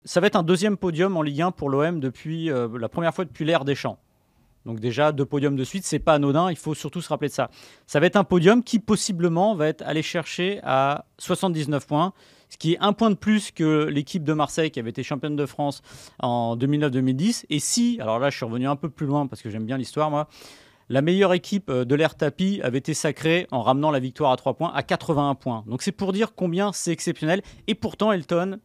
Ça va être un deuxième podium en Ligue 1 pour l'OM depuis la première fois depuis l'ère Deschamps. Donc déjà, 2 podiums de suite, c'est pas anodin, il faut surtout se rappeler de ça. Ça va être un podium qui possiblement va être allé chercher à 79 points, ce qui est un point de plus que l'équipe de Marseille qui avait été championne de France en 2009-2010. Et si, alors là je suis revenu un peu plus loin parce que j'aime bien l'histoire moi, la meilleure équipe de l'ère tapis avait été sacrée en ramenant la victoire à 3 points à 81 points. Donc c'est pour dire combien c'est exceptionnel. Et pourtant, Elton,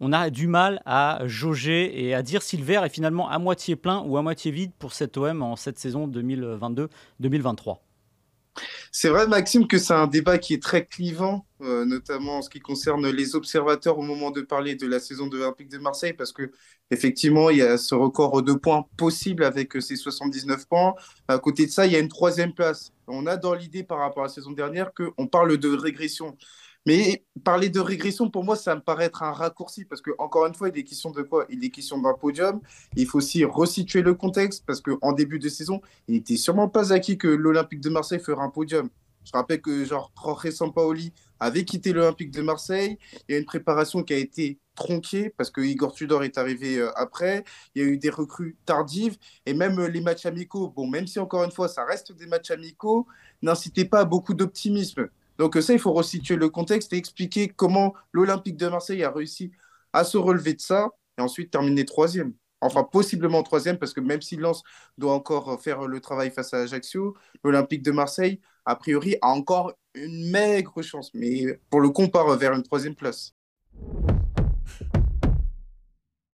on a du mal à jauger et à dire si le verre est finalement à moitié plein ou à moitié vide pour cet OM en cette saison 2022-2023. C'est vrai, Maxime, que c'est un débat qui est très clivant, notamment en ce qui concerne les observateurs au moment de parler de la saison de l'Olympique de Marseille, parce que effectivement, il y a ce record de points possible avec ces 79 points. À côté de ça, il y a une troisième place. On a dans l'idée par rapport à la saison dernière qu'on parle de régression. Mais parler de régression, pour moi, ça me paraît être un raccourci, parce que encore une fois, il est question de quoi? Il est question d'un podium. Il faut aussi resituer le contexte, parce qu'en début de saison, il n'était sûrement pas acquis que l'Olympique de Marseille ferait un podium. Je rappelle que genre Jorge Sampaoli avait quitté l'Olympique de Marseille. Il y a une préparation qui a été tronquée parce que Igor Tudor est arrivé après. Il y a eu des recrues tardives et même les matchs amicaux. Bon, même si encore une fois, ça reste des matchs amicaux, n'incitez pas à beaucoup d'optimisme. Donc ça, il faut resituer le contexte et expliquer comment l'Olympique de Marseille a réussi à se relever de ça et ensuite terminer troisième. Enfin, possiblement troisième, parce que même si Lens doit encore faire le travail face à Ajaccio, l'Olympique de Marseille, a priori, a encore une maigre chance. Mais pour le coup, on part vers une troisième place.